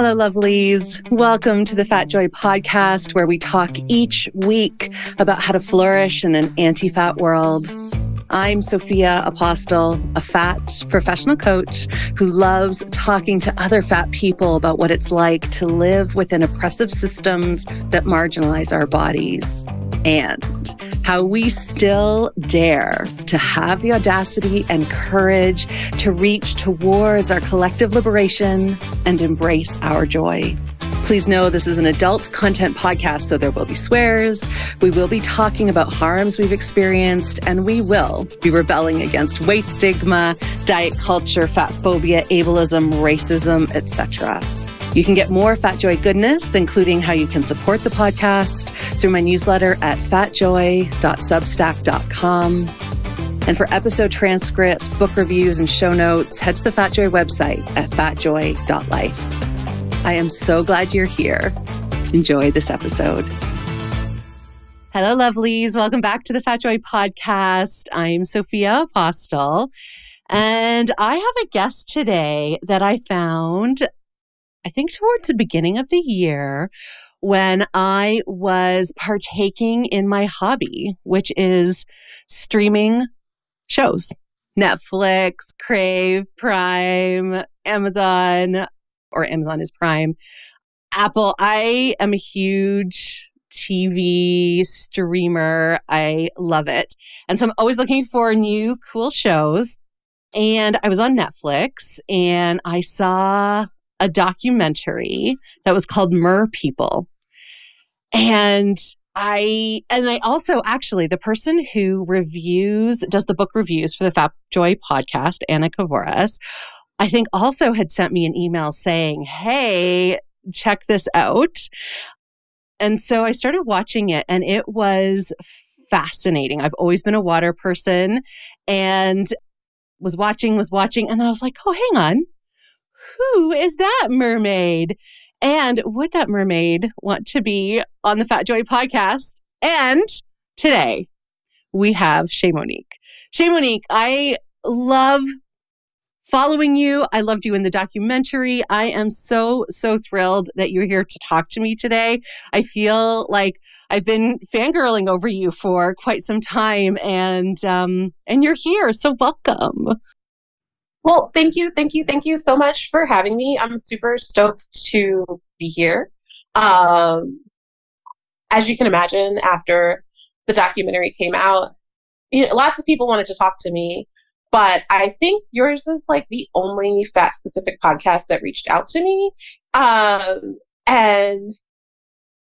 Hello, lovelies. Welcome to the Fat Joy podcast, where we talk each week about how to flourish in an anti-fat world. I'm Sophia, Apostol, a fat professional coach who loves talking to other fat people about what it's like to live within oppressive systems that marginalize our bodies, and how we still dare to have the audacity and courage to reach towards our collective liberation and embrace our joy. Please know this is an adult content podcast, so there will be swears, we will be talking about harms we've experienced, and we will be rebelling against weight stigma, diet culture, fat phobia, ableism, racism, etc. You can get more Fat Joy goodness, including how you can support the podcast, through my newsletter at fatjoy.substack.com. And for episode transcripts, book reviews, and show notes, head to the Fat Joy website at fatjoy.life. I am so glad you're here. Enjoy this episode. Hello, lovelies. Welcome back to the Fat Joy podcast. I'm Sophia Apostol, and I have a guest today that I found, I think, towards the beginning of the year when I was partaking in my hobby, which is streaming shows. Netflix, Crave, Prime, Amazon, or Amazon is Prime, Apple. I am a huge TV streamer. I love it. And so I'm always looking for new cool shows. And I was on Netflix and I saw a documentary that was called MERPeople. And I also, actually, the person who does the book reviews for the Fat Joy podcast, Anna Kavoras, I think also had sent me an email saying, hey, check this out. And so I started watching it and it was fascinating. I've always been a water person and was watching. And I was like, oh, hang on. Who is that mermaid? And would that mermaid want to be on the Fat Joy podcast? And today we have Chè Monique. Chè Monique, I love following you. I loved you in the documentary. I am so thrilled that you're here to talk to me today. I feel like I've been fangirling over you for quite some time, and you're here. So welcome. Well, thank you so much for having me. I'm super stoked to be here. As you can imagine, after the documentary came out, lots of people wanted to talk to me, but I think yours is like the only fat-specific podcast that reached out to me. And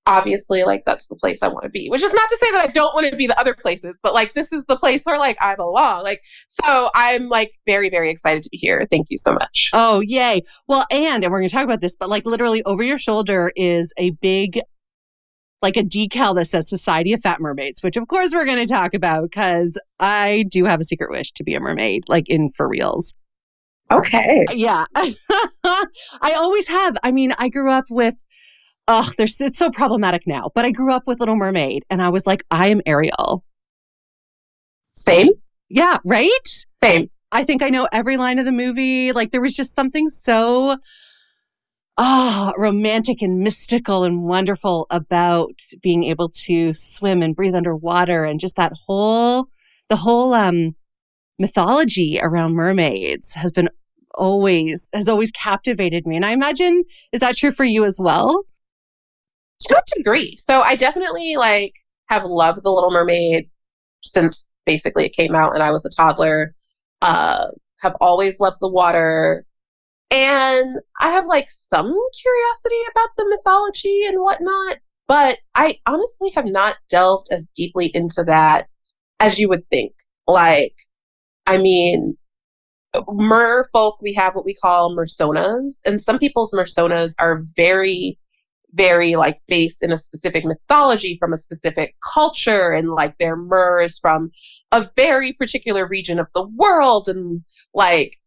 obviously, like, that's the place I want to be, which is not to say that I don't want to be the other places, but like, this is the place where like I belong. Like, so I'm like very, very excited to be here. Thank you so much. Oh, yay. Well, and we're going to talk about this, but like literally over your shoulder is a big, like a decal that says Society of Fat Mermaids, which of course we're going to talk about because I do have a secret wish to be a mermaid, like in for reals. Okay. Yeah. I always have. I mean, I grew up with, it's so problematic now, but I grew up with Little Mermaid and I was like, I am Ariel. Same. Yeah, right? Same. I think I know every line of the movie. Like there was just something so romantic and mystical and wonderful about being able to swim and breathe underwater, and just the whole mythology around mermaids has always captivated me. And I imagine, is that true for you as well? To a degree. So I definitely like have loved The Little Mermaid since basically it came out and I was a toddler. Have always loved the water. And I have like some curiosity about the mythology and whatnot, but I honestly have not delved as deeply into that as you would think. Like, I mean, merfolk, we have what we call mersonas, and some people's mersonas are very, very like based in a specific mythology from a specific culture, and like their mer is from a very particular region of the world, and like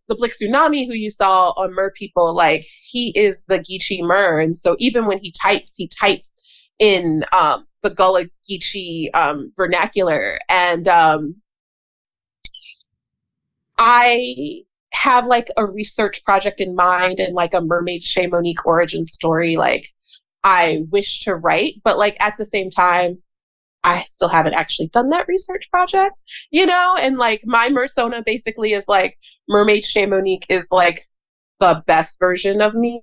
the Blick Tsunami who you saw on MERPeople, like he is the Geechee mer, and so even when he types in the Gullah Geechee vernacular, and I have like a research project in mind and like a Mermaid Chè Monique origin story like I wish to write, but like at the same time, I still haven't actually done that research project, you know? And like my persona basically is like Mermaid Chè Monique is like the best version of me,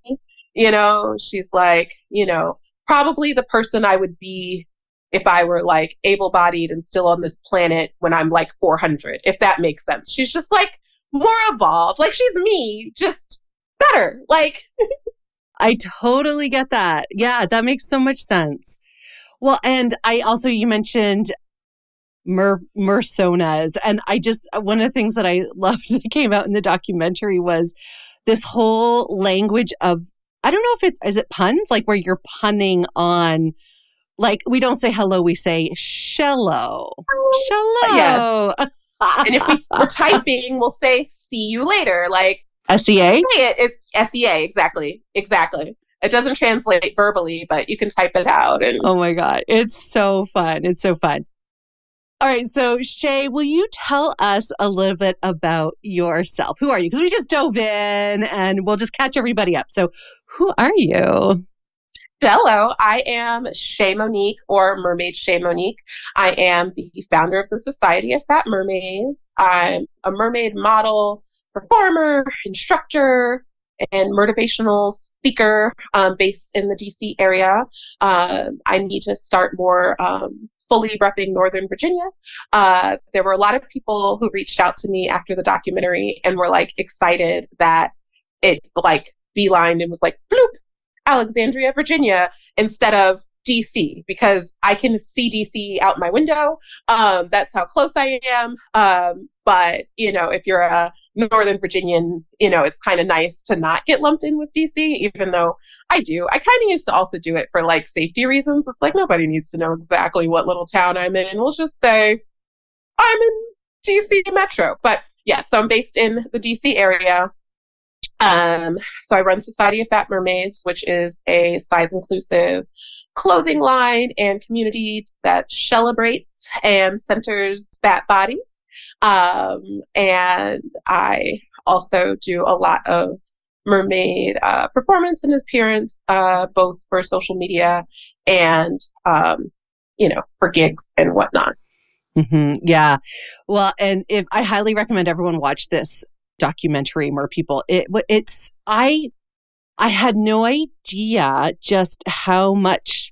you know? She's like, you know, probably the person I would be if I were like able-bodied and still on this planet when I'm like 400, if that makes sense. She's just like more evolved. Like she's me, just better. Like I totally get that. Yeah, that makes so much sense. Well, and I also, you mentioned mersonas. And one of the things that I loved that came out in the documentary was this whole language of, I don't know if is it puns? Like where you're punning on, like we don't say hello, we say shello. Shello. Yes. And if we're typing, we'll say see you later. Like SEA? It's SEA, exactly. Exactly. It doesn't translate verbally, but you can type it out. And oh my God. It's so fun. It's so fun. All right. So Chè, will you tell us a little bit about yourself? Who are you? Because we just dove in and we'll just catch everybody up. So who are you? Hello, I am Chè Monique, or Mermaid Chè Monique. I am the founder of the Society of Fat Mermaids. I'm a mermaid model, performer, instructor, and MERtivational speaker based in the DC area. I need to start more fully repping Northern Virginia. There were a lot of people who reached out to me after the documentary and were like excited that it like beelined and was like, bloop, Alexandria, Virginia, instead of DC, because I can see DC out my window. That's how close I am. But, you know, if you're a Northern Virginian, you know, it's kind of nice to not get lumped in with DC, even though I do. I kind of used to also do it for like safety reasons. It's like nobody needs to know exactly what little town I'm in. We'll just say I'm in DC Metro. But yeah, so I'm based in the DC area. So I run Society of Fat Mermaids, which is a size inclusive clothing line and community that celebrates and centers fat bodies. And I also do a lot of mermaid performance and appearance, both for social media and, you know, for gigs and whatnot. Mm-hmm. Yeah. Well, and if I highly recommend everyone watch this documentary, MERPeople. I had no idea just how much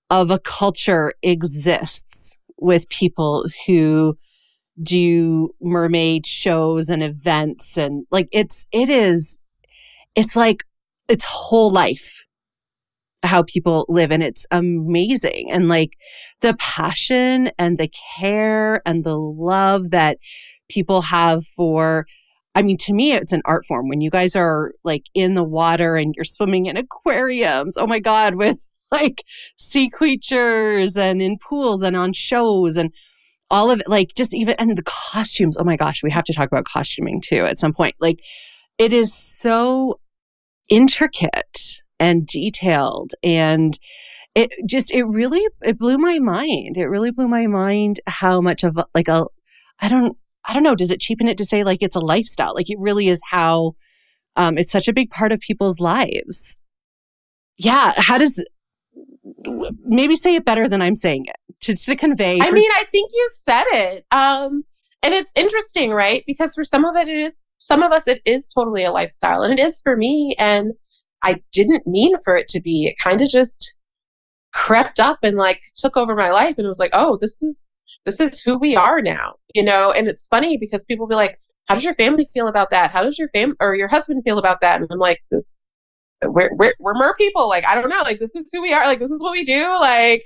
of a culture exists with people who do mermaid shows and events, and like it's like it's whole life how people live, and it's amazing. And like the passion and the care and the love that people have for, I mean, to me, it's an art form. When you guys are like in the water and you're swimming in aquariums, oh my God, with like sea creatures and in pools and on shows and all of it, like just even, and the costumes. Oh my gosh, we have to talk about costuming too at some point. Like it is so intricate and detailed, and it blew my mind. It really blew my mind how much of like I don't know, does it cheapen it to say like it's a lifestyle? Like it really is how it's such a big part of people's lives. Yeah. How does, maybe say it better than I'm saying it to convey. I mean, I think you said it. And it's interesting, right? Because for some of us, it is totally a lifestyle, and it is for me. And I didn't mean for it to be. It kind of just crept up and like took over my life. And it was like, oh, this is who we are now, you know? And it's funny because people be like, how does your family feel about that? How does your or your husband feel about that? And I'm like, we're merpeople. Like, I don't know. Like, this is who we are. Like, this is what we do. Like,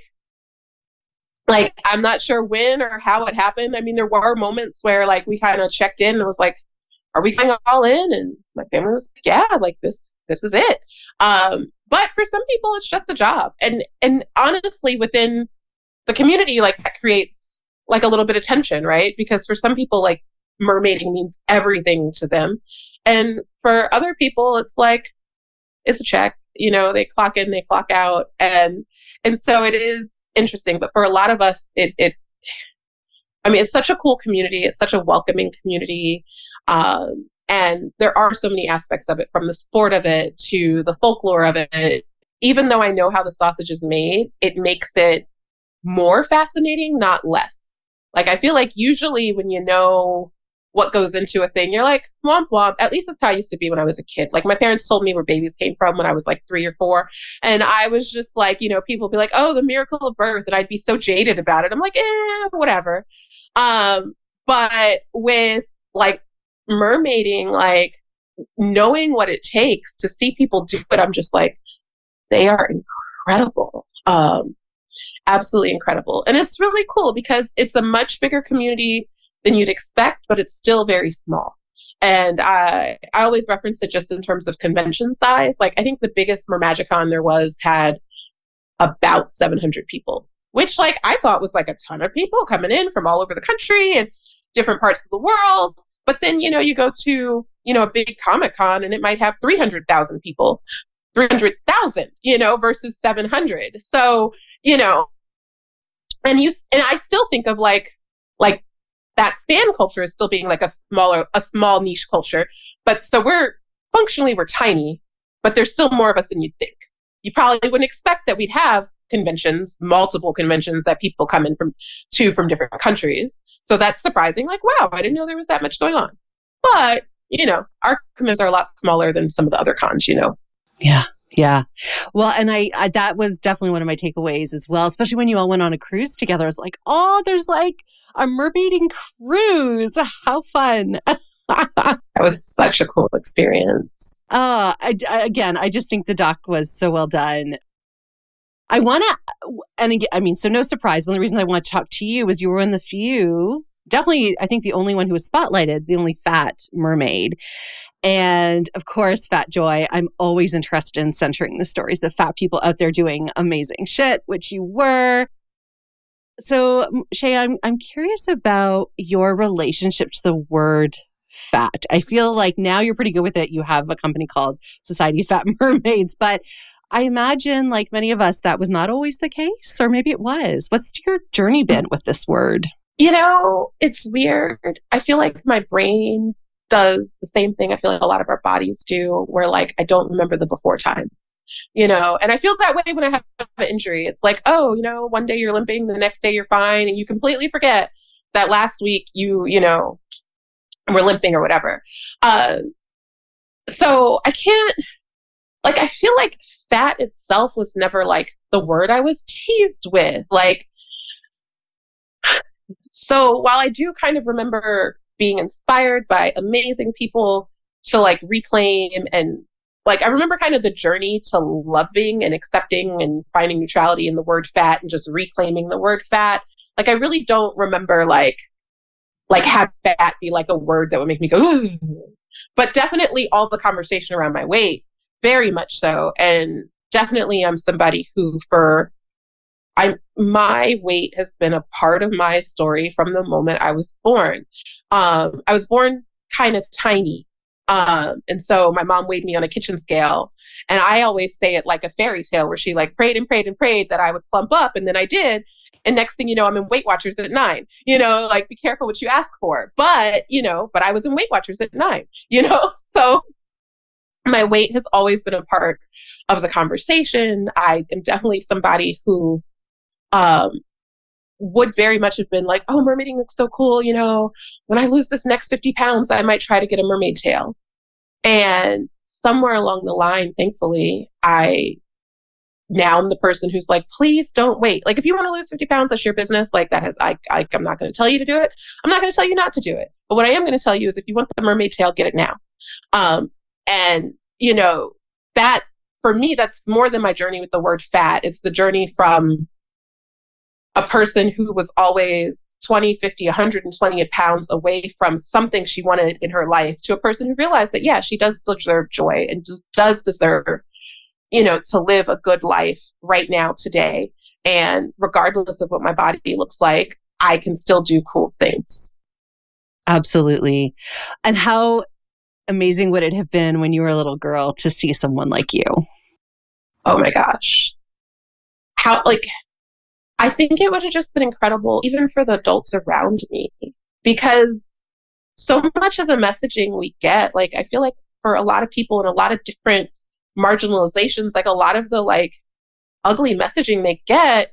I'm not sure when or how it happened. I mean, there were moments where like we kind of checked in and was like, are we going all in? And my family was like, yeah, like this is it. But for some people, it's just a job. And honestly, within the community, like that creates like a little bit of tension, right? Because for some people, like mermaiding means everything to them. And for other people, it's like, it's a check, you know, they clock in, they clock out. And so it is interesting. But for a lot of us, I mean, it's such a cool community. It's such a welcoming community. And there are so many aspects of it, from the sport of it to the folklore of it. Even though I know how the sausage is made, it makes it more fascinating, not less. Like, I feel like usually when you know what goes into a thing, you're like, womp womp. At least that's how I used to be when I was a kid. Like, my parents told me where babies came from when I was like 3 or 4. And I was just like, people be like, oh, the miracle of birth. And I'd be so jaded about it. I'm like, whatever. But with like mermaiding, like knowing what it takes to see people do it, I'm just like, they are incredible. Absolutely incredible. And it's really cool because it's a much bigger community than you'd expect, but it's still very small. And I always reference it just in terms of convention size. Like, I think the biggest Mermagicon there was had about 700 people, which like I thought was like a ton of people coming in from all over the country and different parts of the world. But then, you go to, a big Comic-Con and it might have 300,000 people, 300,000, versus 700. So, and I still think of like that fan culture as still being like a small niche culture. But so we're tiny, but there's still more of us than you'd think. You probably wouldn't expect that we'd have conventions, multiple conventions that people come in from different countries. So that's surprising. Like, wow, I didn't know there was that much going on. But, our conventions are a lot smaller than some of the other cons, Yeah. Yeah. Well, and I that was definitely one of my takeaways as well, especially when you all went on a cruise together. I was like, oh, there's like a mermaiding cruise. How fun. That was such a cool experience. I just think the doc was so well done. I want to, and again, so no surprise. One of the reasons I want to talk to you was you were in the few, definitely, I think the only one who was spotlighted, the only fat mermaid. And of course, Fat Joy, I'm always interested in centering the stories of fat people out there doing amazing shit, which you were. So, Chè, I'm curious about your relationship to the word fat. I feel like now you're pretty good with it. You have a company called Society of Fat Mermaids, but I imagine, like many of us, that was not always the case, or maybe it was. What's your journey been with this word? It's weird. I feel like my brain does the same thing I feel like a lot of our bodies do, where like I don't remember the before times, and I feel that way when I have an injury. It's like, oh, one day you're limping, the next day you're fine, and you completely forget that last week you were limping or whatever. So I can't, like, I feel like fat itself was never like the word I was teased with. Like, so while I do kind of remember being inspired by amazing people to like reclaim, and like I remember kind of the journey to loving and accepting and finding neutrality in the word fat and just reclaiming the word fat. Like, I really don't remember like have fat be like a word that would make me go, ooh. But definitely all the conversation around my weight, very much so. And definitely I'm somebody who my weight has been a part of my story from the moment I was born. I was born kind of tiny. And so my mom weighed me on a kitchen scale, and I always say it like a fairy tale where she like prayed and prayed and prayed that I would plump up. And then I did. And next thing you know, I'm in Weight Watchers at 9, like be careful what you ask for. But I was in Weight Watchers at 9, so my weight has always been a part of the conversation. I am definitely somebody who would very much have been like, oh, mermaiding looks so cool. When I lose this next 50 pounds, I might try to get a mermaid tail. And somewhere along the line, thankfully, now I'm the person who's like, please don't wait. Like, if you want to lose 50 pounds, that's your business. Like, I'm not going to tell you to do it. I'm not going to tell you not to do it. But what I am going to tell you is if you want the mermaid tail, get it now. And that for me, that's more than my journey with the word fat. It's the journey from a person who was always 20, 50, 120 pounds away from something she wanted in her life to a person who realized that, yeah, she does deserve joy and does deserve, to live a good life right now, today. And regardless of what my body looks like, I can still do cool things. Absolutely. And how amazing would it have been when you were a little girl to see someone like you? Oh my gosh. I think it would have just been incredible, even for the adults around me, because so much of the messaging we get, like, I feel like for a lot of people in a lot of different marginalizations, like a lot of the like ugly messaging they get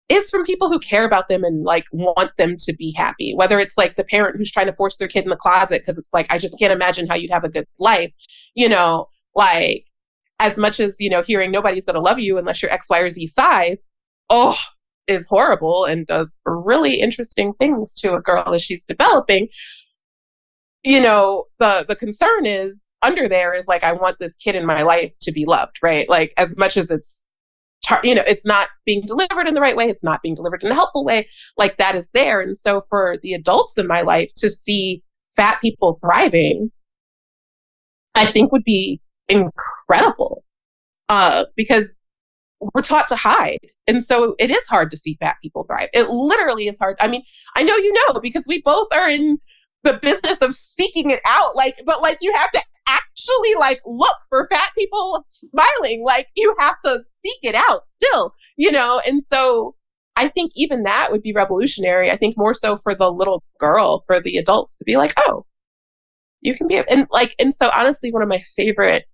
is from people who care about them and like want them to be happy. Whether it's like the parent who's trying to force their kid in the closet because it's like, I just can't imagine how you'd have a good life, like as much as, hearing nobody's going to love you unless you're X, Y, or Z size, is horrible and does really interesting things to a girl as she's developing. The concern is under there is like, I want this kid in my life to be loved, right? Like as much as it's not being delivered in the right way, it's not being delivered in a helpful way, like that is there. And so for the adults in my life to see fat people thriving, I think would be incredible, because we're taught to hide. And so it is hard to see fat people thrive. It literally is hard. I mean, I know, because we both are in the business of seeking it out, but you have to actually look for fat people smiling. Like you have to seek it out still, and so I think even that would be revolutionary. I think more so for the little girl, for the adults to be like, oh, you can be, and so honestly, one of my favorite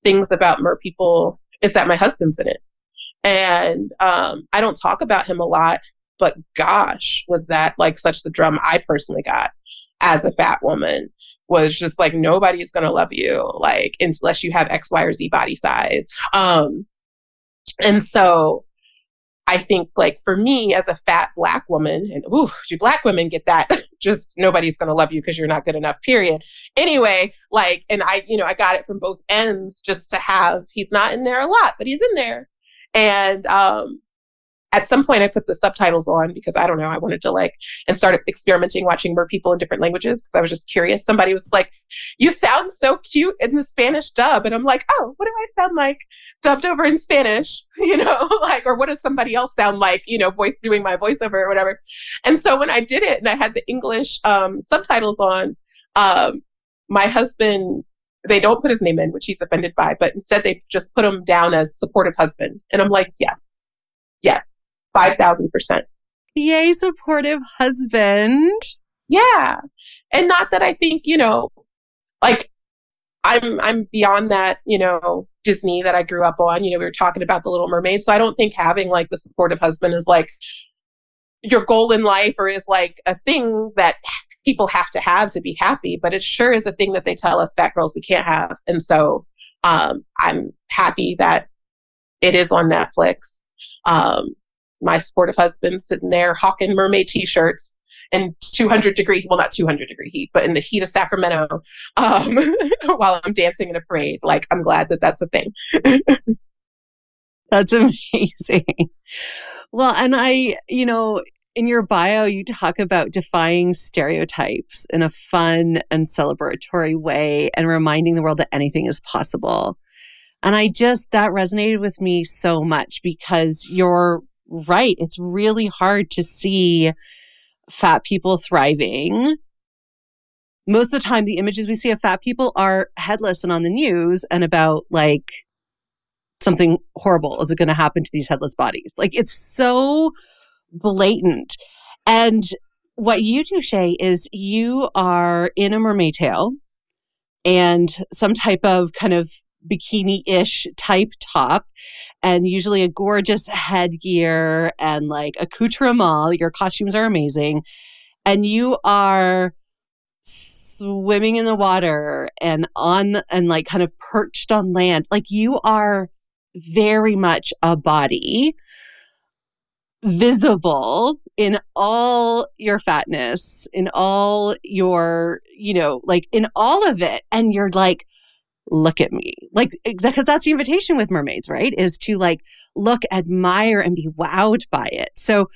things about MERPeople is that my husband's in it. And I don't talk about him a lot, but gosh, was that such the drum I personally got as a fat woman, was just like, nobody's going to love you, unless you have X, Y, or Z body size. And so I think for me as a fat Black woman, and do Black women get that? Just nobody's going to love you because you're not good enough, period. Anyway, and I got it from both ends, just to have, he's not in there a lot, but he's in there. And at some point I put the subtitles on because I don't know, I wanted to and started experimenting watching MERPeople in different languages because I was just curious. Somebody was like, you sound so cute in the Spanish dub. And I'm like, oh, what do I sound like dubbed over in Spanish? Or what does somebody else sound like, doing my voiceover or whatever. And so when I did it and I had the English subtitles on, my husband, they don't put his name in, which he's offended by, but instead they just put him down as supportive husband. And I'm like, yes, 5,000%. Yay, supportive husband. Yeah. And not that I think, I'm beyond that, Disney that I grew up on. We were talking about The Little Mermaid. So I don't think having the supportive husband is your goal in life, or is a thing that people have to be happy, but it sure is a thing that they tell us fat girls we can't have. And so I'm happy that it is on Netflix. My supportive husband sitting there hawking mermaid t-shirts in 200-degree, well, not 200-degree heat, but in the heat of Sacramento, while I'm dancing in a parade. I'm glad that that's a thing. That's amazing. Well, and in your bio, you talk about defying stereotypes in a fun and celebratory way and reminding the world that anything is possible. And that resonated with me so much because you're right. It's really hard to see fat people thriving. Most of the time, the images we see of fat people are headless and on the news and about something horrible is going to happen to these headless bodies. It's so blatant. And what you do, Chè, is you are in a mermaid tail and some type of kind of bikini-ish type top, and usually a gorgeous headgear and accoutrement. Your costumes are amazing. And you are swimming in the water and kind of perched on land. You are very much a body, visible in all your fatness, in all your, in all of it. And you're look at me. Because that's the invitation with mermaids, right? Is to look, admire, and be wowed by it. So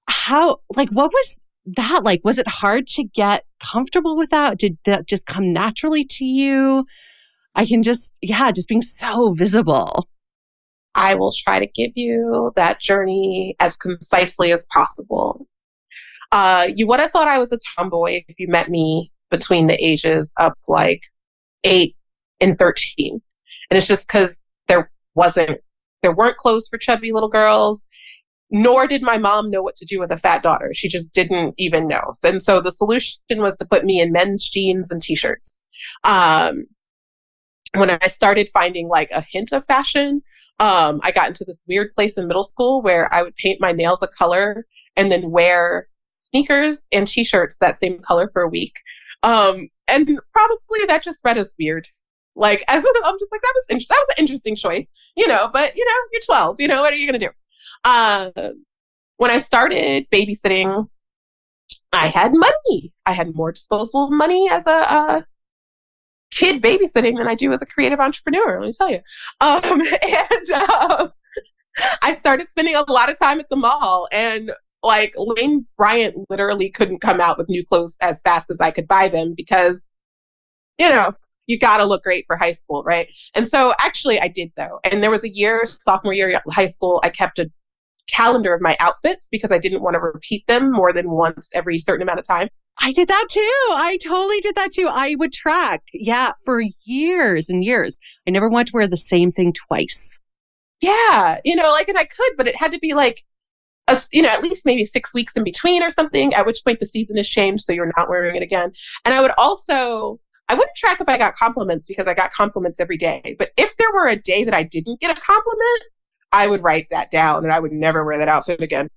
how, what was that like? Was it hard to get comfortable with that? Did that just come naturally to you? Just being so visible. I will try to give you that journey as concisely as possible. You would have thought I was a tomboy if you met me between the ages of 8 and 13. And it's just because there weren't clothes for chubby little girls. nor did my mom know what to do with a fat daughter. She just didn't even know. And so the solution was to put me in men's jeans and t-shirts. When I started finding like a hint of fashion, I got into this weird place in middle school where I would paint my nails a color and then wear sneakers and t-shirts that same color for a week. And probably that just read as weird. Like, I'm just like, that was an interesting choice, but you're 12, what are you going to do? When I started babysitting, I had money. I had more disposable money as a kid babysitting than I do as a creative entrepreneur, let me tell you. I started spending a lot of time at the mall, and like Lane Bryant literally couldn't come out with new clothes as fast as I could buy them because, you got to look great for high school, right? And so actually I did though. And there was a year, sophomore year of high school, I kept a calendar of my outfits because I didn't want to repeat them more than once every certain amount of time. I did that too. I totally did that too. I would track, for years and years. I never wanted to wear the same thing twice. Yeah, and I could, but it had to be like, at least maybe 6 weeks in between or something, at which point the season has changed, so you're not wearing it again. And I wouldn't track if I got compliments because I got compliments every day. But if there were a day that I didn't get a compliment, I would write that down and I would never wear that outfit again.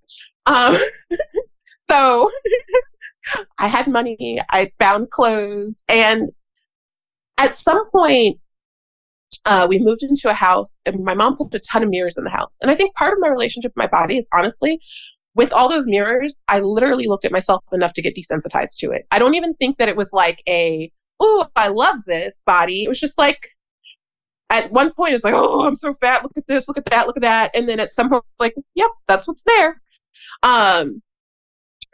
So I had money, I found clothes, and at some point we moved into a house and my mom put a ton of mirrors in the house. And I think part of my relationship with my body is honestly, with all those mirrors, I literally looked at myself enough to get desensitized to it. I don't even think that it was like oh, I love this body. It was just like, at one point it's like, oh, I'm so fat. Look at this, look at that, look at that. And then at some point, like, yep, that's what's there.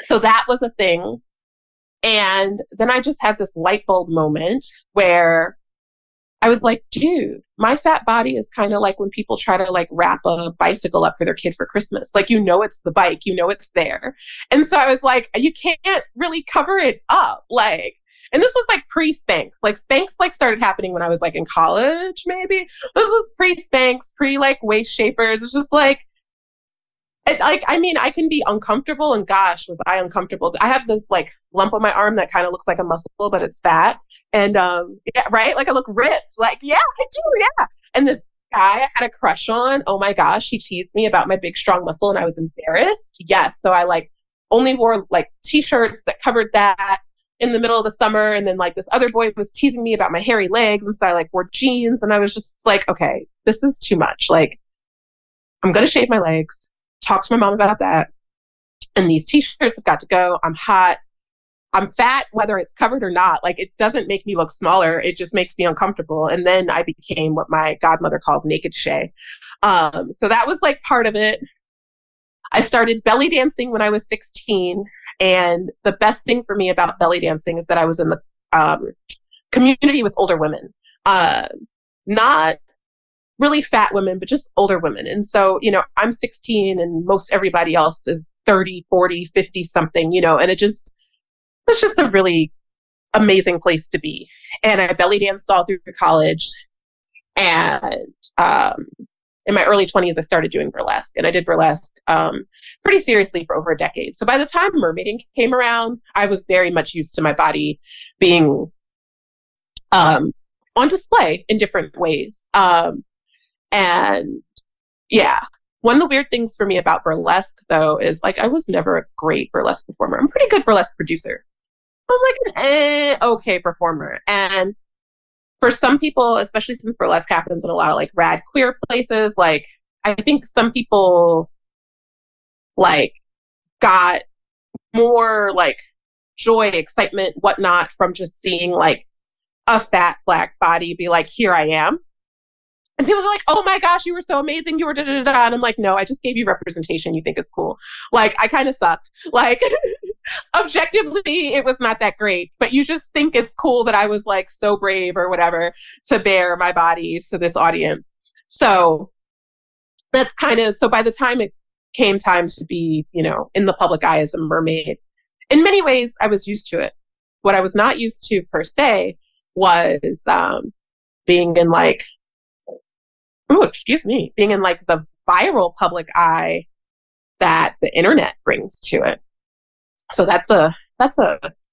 So that was a thing. And then I just had this light bulb moment where I was like, dude, my fat body is kind of like when people try to like wrap a bicycle up for their kid for Christmas. Like, it's the bike, it's there. And so I was like, you can't really cover it up. Like, and this was like pre-Spanx. Like Spanx like started happening when I was like in college, maybe. This was pre-Spanx, like waist shapers. It's just like, I can be uncomfortable, and gosh, was I uncomfortable. I have this like lump on my arm that kind of looks like a muscle, but it's fat. And yeah, right? Like I look ripped. Like, yeah, I do, yeah. And this guy I had a crush on, oh my gosh, he teased me about my big strong muscle and I was embarrassed. Yes. So I like only wore like t-shirts that covered that in the middle of the summer. And then like this other boy was teasing me about my hairy legs. And so I like wore jeans, and I was just like, okay, this is too much. Like, I'm going to shave my legs, talk to my mom about that. And these t-shirts have got to go. I'm hot. I'm fat, whether it's covered or not. Like, it doesn't make me look smaller. It just makes me uncomfortable. And then I became what my godmother calls naked Chè. So that was like part of it. I started belly dancing when I was 16. And the best thing for me about belly dancing is that I was in the community with older women. Not really fat women, but just older women. And so, I'm 16 and most everybody else is 30, 40, 50 something, and it's just a really amazing place to be. And I belly danced all through college. And in my early 20s, I started doing burlesque, and I did burlesque pretty seriously for over a decade. So by the time mermaiding came around, I was very much used to my body being on display in different ways. And yeah, one of the weird things for me about burlesque, though, is like I was never a great burlesque performer. I'm a pretty good burlesque producer. I'm like an okay performer. And for some people, especially since burlesque happens in a lot of like rad queer places, like I think some people like got more like joy, excitement, whatnot from just seeing like a fat Black body be like, here I am. And people are like, oh my gosh, you were so amazing. You were da-da-da-da. And I'm like, no, I just gave you representation you think is cool. Like, I kind of sucked. Like, objectively, it was not that great. But you just think it's cool that I was like so brave or whatever to bare my body to this audience. So that's kind of, so by the time it came time to be, in the public eye as a mermaid, in many ways, I was used to it. What I was not used to per se was being in like, being in like the viral public eye that the internet brings to it. So that's a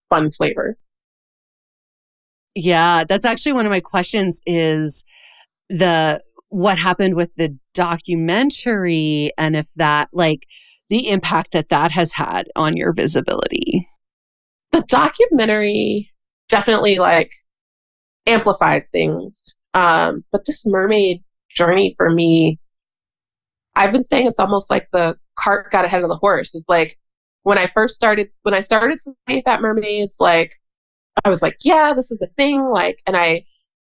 fun flavor. Yeah, that's actually one of my questions is what happened with the documentary and if that like the impact that has had on your visibility. The documentary definitely like amplified things. But this mermaid journey for me, I've been saying it's almost like the cart got ahead of the horse. It's like when I started Society of Fat Mermaids, like I was like, yeah, this is a thing. Like, and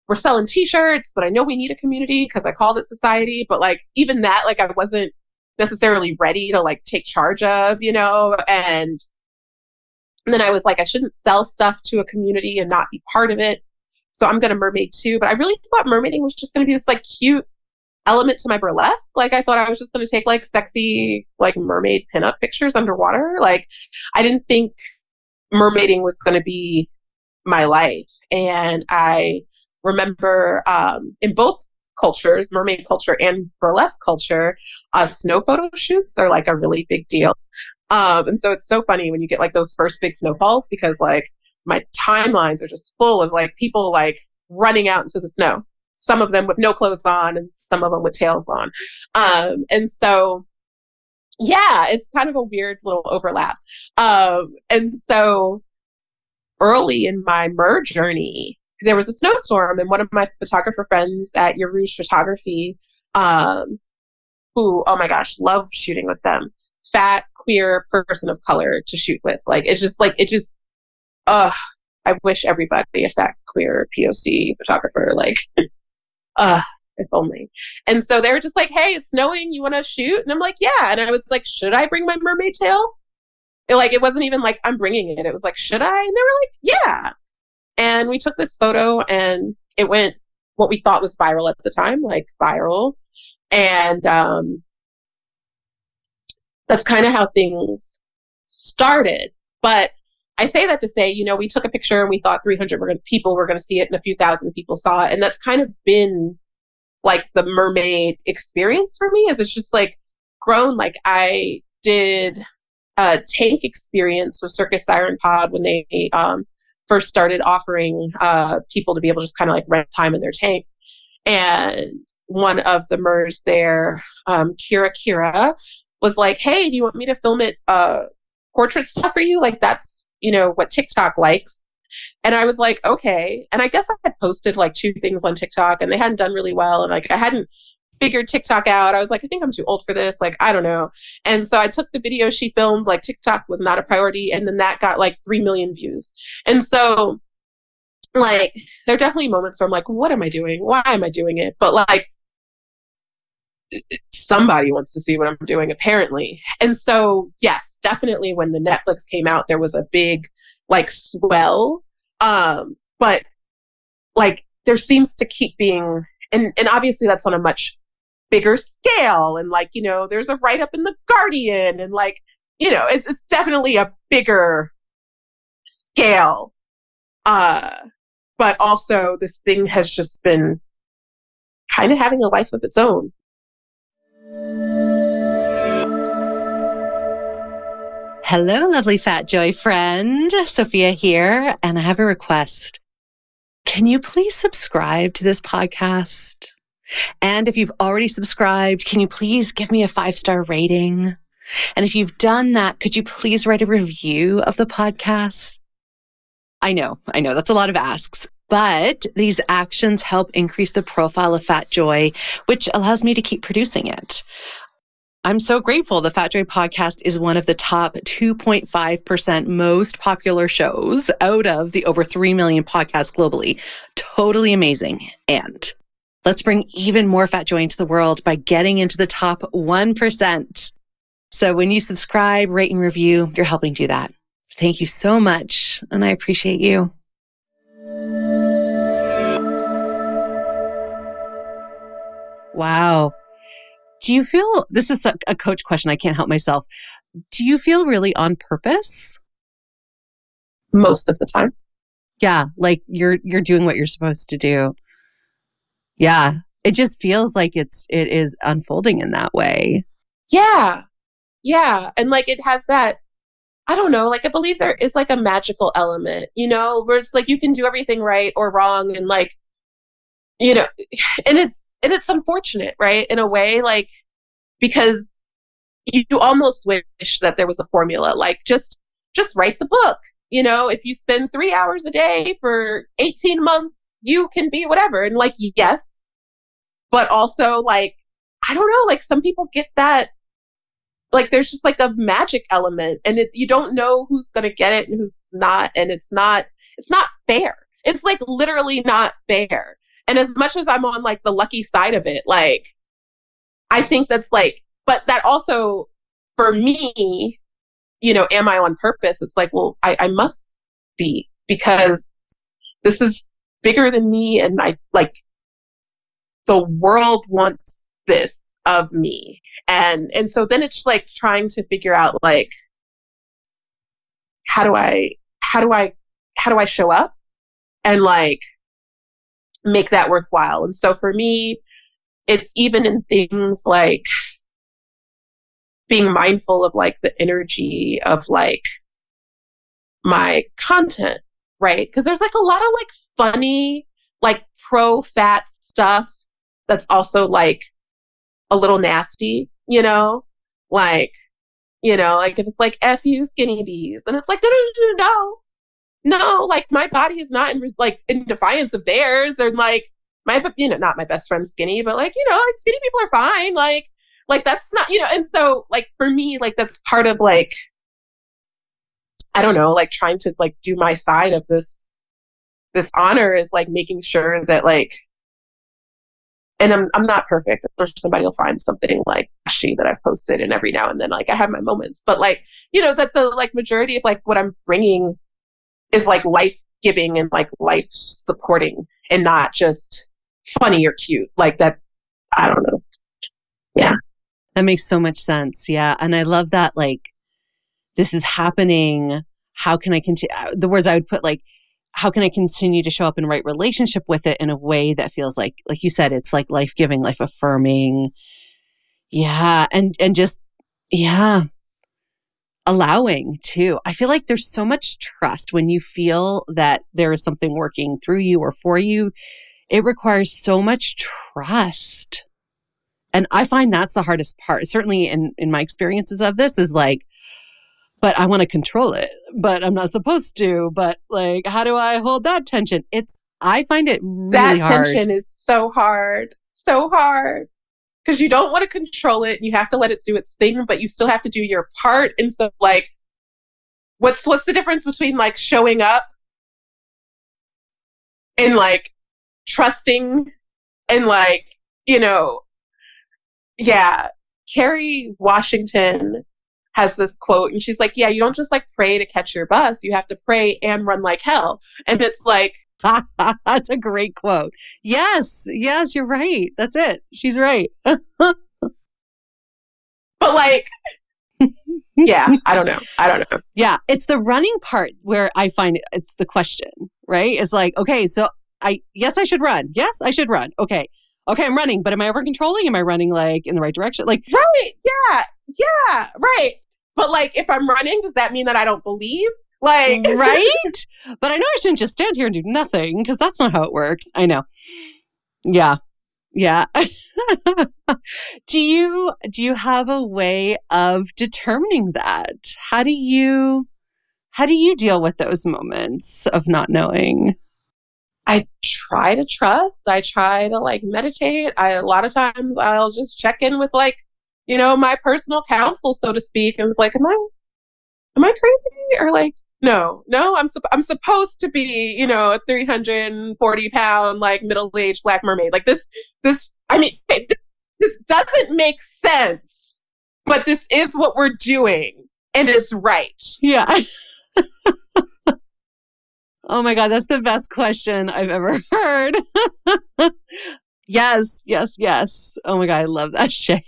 we're selling t-shirts, but I know we need a community because I called it society. But like, even that, like I wasn't necessarily ready to like take charge of, you know? And then I was like, I shouldn't sell stuff to a community and not be part of it. So I'm going to mermaid too. But I really thought mermaiding was just going to be this like cute element to my burlesque. Like I thought I was just going to take like sexy, like mermaid pinup pictures underwater. Like I didn't think mermaiding was going to be my life. And I remember in both cultures, mermaid culture and burlesque culture, snow photo shoots are like a really big deal. And so it's so funny when you get like those first big snowfalls because like my timelines are just full of like people like running out into the snow, some of them with no clothes on and some of them with tails on. And so, yeah, it's kind of a weird little overlap. And so early in my mer journey, there was a snowstorm and one of my photographer friends at Your Rouge Photography, who, oh my gosh, love shooting with them. Fat, queer person of color to shoot with. Like, I wish everybody a fat, queer POC photographer, like, if only. And so they were just like, hey, it's snowing, you want to shoot? And I'm like, yeah. And I was like, should I bring my mermaid tail? It wasn't even like, I'm bringing it. It was like, should I? And they were like, yeah. And we took this photo and it went what we thought was viral at the time, like viral. And that's kind of how things started. But I say that to say, you know, we took a picture and we thought 300 people were going to see it and a few thousand people saw it. And that's kind of been like the mermaid experience for me, is it's just like grown. Like I did a tank experience with Circus Siren Pod when they first started offering people to be able to just kind of like rent time in their tank. And one of the MERs there, Kira, was like, hey, do you want me to film it portrait stuff for you? Like that's, you know, what TikTok likes. And I was like, okay. And I guess I had posted like 2 things on TikTok and they hadn't done really well. And like I hadn't figured TikTok out. I was like, I think I'm too old for this. Like, I don't know. And so I took the video she filmed, like TikTok was not a priority. And then that got like 3 million views. And so like, there are definitely moments where I'm like, what am I doing? Why am I doing it? But like, somebody wants to see what I'm doing, apparently. And so, yes, definitely when the Netflix came out, there was a big like swell. But like there seems to keep being, and obviously that's on a much bigger scale. And like, you know, there's a write-up in The Guardian and like, you know, it's definitely a bigger scale. But also this thing has just been kind of having a life of its own. Hello, lovely Fat Joy friend. Sophia here, and I have a request. Can you please subscribe to this podcast? And if you've already subscribed, can you please give me a 5-star rating? And if you've done that, could you please write a review of the podcast? I know, that's a lot of asks, but these actions help increase the profile of Fat Joy, which allows me to keep producing it. I'm so grateful the Fat Joy podcast is one of the top 2.5% most popular shows out of the over 3 million podcasts globally. Totally amazing. And let's bring even more Fat Joy into the world by getting into the top 1%. So when you subscribe, rate, and review, you're helping do that. Thank you so much, and I appreciate you. Wow. Do you feel, this is a coach question, I can't help myself. Do you feel really on purpose? Most of the time. Yeah, like you're doing what you're supposed to do. Yeah, it just feels like it is unfolding in that way. Yeah. Yeah. And like it has that, I don't know, like I believe there is like a magical element, where it's like you can do everything right or wrong and like, you know, and it's unfortunate, right? In a way, like because you almost wish that there was a formula, like just write the book. If you spend 3 hours a day for 18 months, you can be whatever. And like, yes, but also like, I don't know, like some people get that, like there's just like a magic element and you don't know who's going to get it and who's not. And it's not fair. It's like literally not fair. And as much as I'm on like the lucky side of it, like I think that's like, but that also for me, am I on purpose? It's like, well, I must be because this is bigger than me. And I like the world wants this of me. And so then it's like trying to figure out like, how do I show up and like make that worthwhile? And so for me, it's even in things like being mindful of like the energy of like my content, right? Because there's like a lot of like funny, like pro fat stuff that's also like a little nasty, like if it's like F you skinny bees and it's like, no, like my body is not in defiance of theirs. They're like not my best friend skinny, but like, like skinny people are fine. Like that's not, and so like for me, like that's part of like, I don't know, like trying to like do my side of this honor is like making sure that like, and I'm not perfect. Or somebody will find something like ashy that I've posted and every now and then like I have my moments, but like, that the like majority of like what I'm bringing is like life giving and like life supporting and not just funny or cute like that. I don't know. Yeah. That makes so much sense. Yeah. And I love that, like, this is happening. How can I continue? The words I would put, like, how can I continue to show up in right relationship with it in a way that feels like you said, it's like life-giving, life-affirming. Yeah. And just, yeah, allowing too. I feel like there's so much trust when you feel that there is something working through you or for you. It requires so much trust. And I find that's the hardest part, certainly in my experiences of this, is like, but I want to control it, but I'm not supposed to. But like, how do I hold that tension? I find it really hard. That tension is so hard, because you don't want to control it. You have to let it do its thing, but you still have to do your part. And so like, what's the difference between like showing up and like trusting and like, yeah, Kerry Washington has this quote and she's like, yeah, you don't just like pray to catch your bus. You have to pray and run like hell. And it's like, that's a great quote. Yes, you're right. That's it. She's right. But like, yeah, I don't know. Yeah, it's the running part where I find it's the question, right? It's like, okay, so I should run. Yes, I should run. Okay, I'm running, but am I over controlling? Am I running like in the right direction? Like, right. Yeah, right. But like, if I'm running, does that mean that I don't believe? Like, right? But I know I shouldn't just stand here and do nothing because that's not how it works. I know. Yeah. Do you have a way of determining that? How do you deal with those moments of not knowing? I try to trust. I try to like meditate. A lot of times I'll just check in with like, my personal counsel, so to speak. And it's like, am I crazy? Or like, no, I'm supposed to be, a 340-pound, like middle-aged Black mermaid. Like this, I mean, this doesn't make sense, but this is what we're doing and it's right. Yeah. Oh my God, that's the best question I've ever heard. Yes. Oh my God, I love that shit.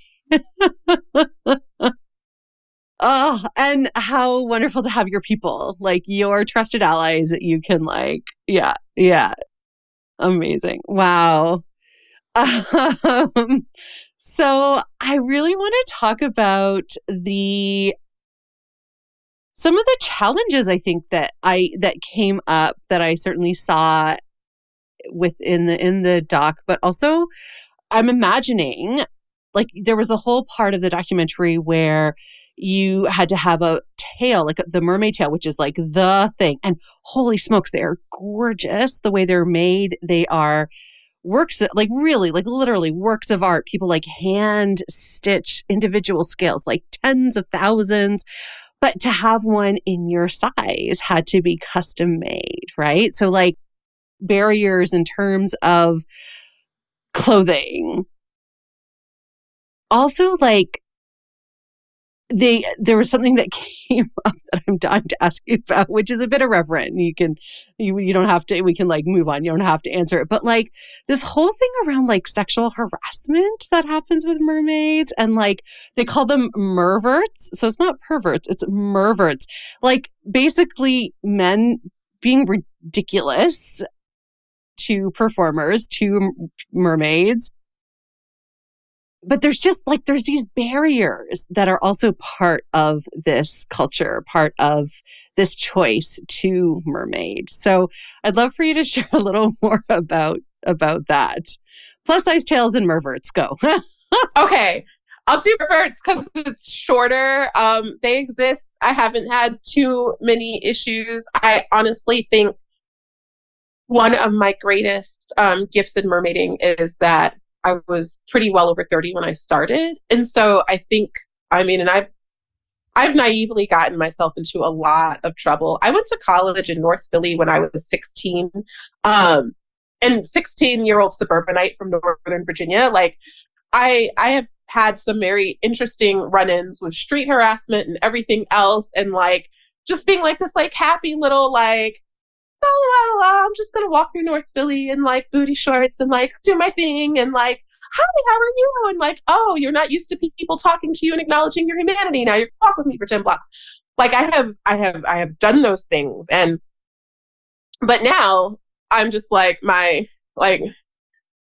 Oh, and how wonderful to have your people, like your trusted allies that you can like, yeah. Amazing. Wow. So I really want to talk about some of the challenges I think that came up that I certainly saw within in the doc, but also I'm imagining like there was a whole part of the documentary where you had to have a tail, like the mermaid tail, which is like the thing. And holy smokes, they are gorgeous the way they're made. They are works, like really, like literally works of art. People like hand stitch individual scales, like tens of thousands. But to have one in your size had to be custom made, right? So like barriers in terms of clothing. Also, like there was something that came up that I'm dying to ask you about, which is a bit irreverent. You don't have to, we can like move on. You don't have to answer it. But like this whole thing around like sexual harassment that happens with mermaids, and like they call them merverts. So it's not perverts, it's merverts. Like basically men being ridiculous to performers, to mermaids. But there's these barriers that are also part of this culture, part of this choice to mermaid. So I'd love for you to share a little more about that. Plus size tails and merverts, go. Okay. I'll do merverts because it's shorter. They exist. I haven't had too many issues. I honestly think one of my greatest gifts in mermaiding is that I was pretty well over 30 when I started. And so I think, and I've naively gotten myself into a lot of trouble. I went to college in North Philly when I was 16. And 16-year-old suburbanite from Northern Virginia. Like I have had some very interesting run-ins with street harassment and everything else. And like, just being like this like happy little like, la, la, la, I'm just going to walk through North Philly in like booty shorts and like do my thing and like, hi, how are you? And like, oh, you're not used to people talking to you and acknowledging your humanity. Now you're walk with me for 10 blocks. Like I have done those things. But now I'm just like I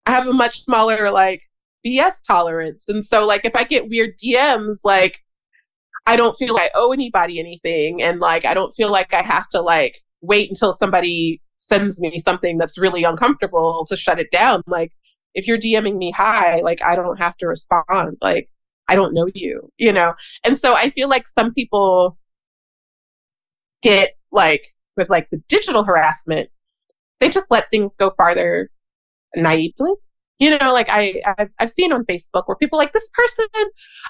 have a much smaller like BS tolerance. And so like, if I get weird DMs, like I don't feel like I owe anybody anything. And like, I don't feel like I have to like, wait until somebody sends me something that's really uncomfortable to shut it down. Like, if you're DMing me hi, like, I don't have to respond. Like, I don't know you, you know? And so I feel like some people get like, with like the digital harassment, they just let things go farther naively. You know, like I've seen on Facebook where people are like, this person,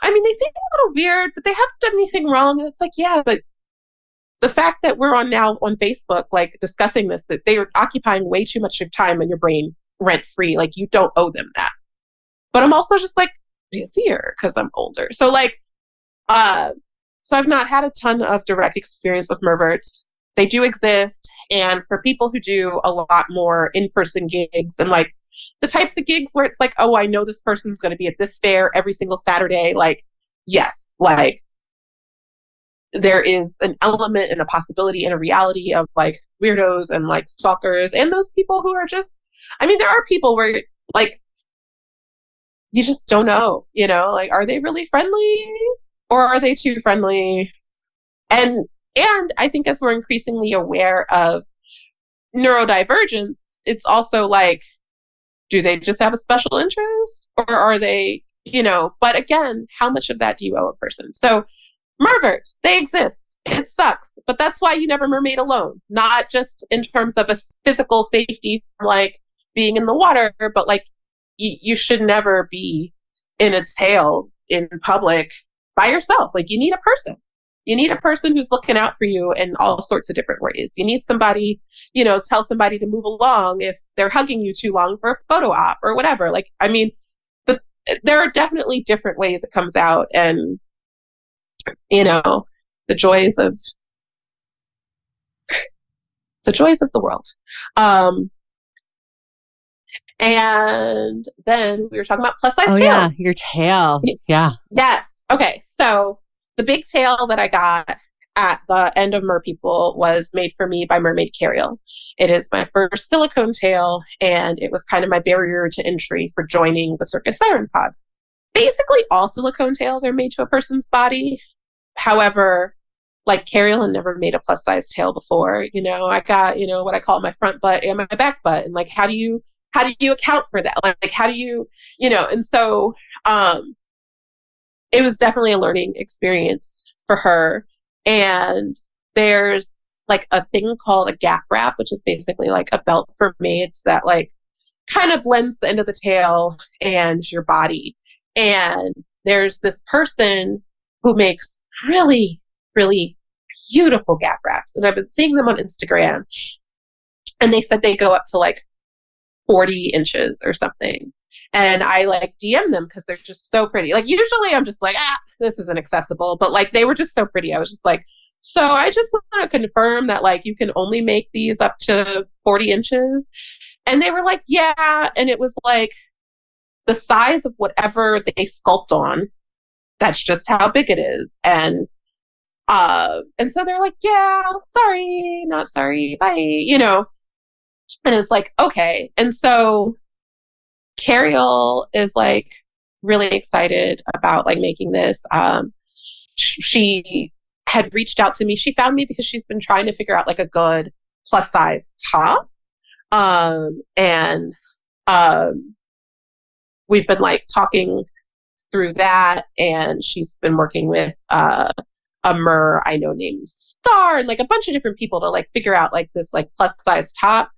they seem a little weird, but they haven't done anything wrong. And it's like, yeah, but the fact that we're now on Facebook, like discussing this, that they are occupying way too much of your time in your brain rent free. Like you don't owe them that. But I'm also just like busier because I'm older. So like, so I've not had a ton of direct experience with merverts. They do exist. And for people who do a lot more in-person gigs and like the types of gigs where it's like, oh, I know this person's going to be at this fair every single Saturday. Like, yes, like, there is an element and a possibility and a reality of like weirdos and like stalkers and those people who are just, there are people where like, you just don't know, you know, like, are they really friendly or are they too friendly? And I think as we're increasingly aware of neurodivergence, it's also like, do they just have a special interest or are they, you know, but again, how much of that do you owe a person? So merverts, they exist. It sucks. But that's why you never mermaid alone. Not just in terms of a physical safety, like being in the water, but like you should never be in a tail in public by yourself. Like you need a person. You need a person who's looking out for you in all sorts of different ways. You need somebody, you know, tell somebody to move along if they're hugging you too long for a photo op or whatever. Like, there are definitely different ways it comes out. And you know, the joys of the world. And then we were talking about plus size tails. Yeah, your tail. Yeah. Yes. Okay. So the big tail that I got at the end of MERPeople was made for me by Mermaid Chè. It is my first silicone tail, and it was kind of my barrier to entry for joining the Circus Siren Pod. basically all silicone tails are made to a person's body. However, like Carolyn never made a plus size tail before. I got, what I call my front butt and my back butt. And like, how do you account for that? Like how do you, and so, it was definitely a learning experience for her. And there's like a thing called a gap wrap, which is basically like a belt for maids that like kind of blends the end of the tail and your body. And there's this person who makes really, really beautiful gap wraps. And I've been seeing them on Instagram. And they said they go up to like 40 inches or something. And I like DM them because they're just so pretty. Like usually I'm just like, this isn't accessible. But like they were just so pretty. I was just like, so I just want to confirm that like you can only make these up to 40 inches. And they were like, yeah. And it was like the size of whatever they sculpt on. That's just how big it is. And so they're like, yeah, sorry, not sorry, bye, And it's like, okay. And so Cariel is like really excited about like making this. She had reached out to me. She found me because she's been trying to figure out like a good plus size top. And we've been like talking through that, and she's been working with a I know named Star and like a bunch of different people to like figure out like this like plus size top.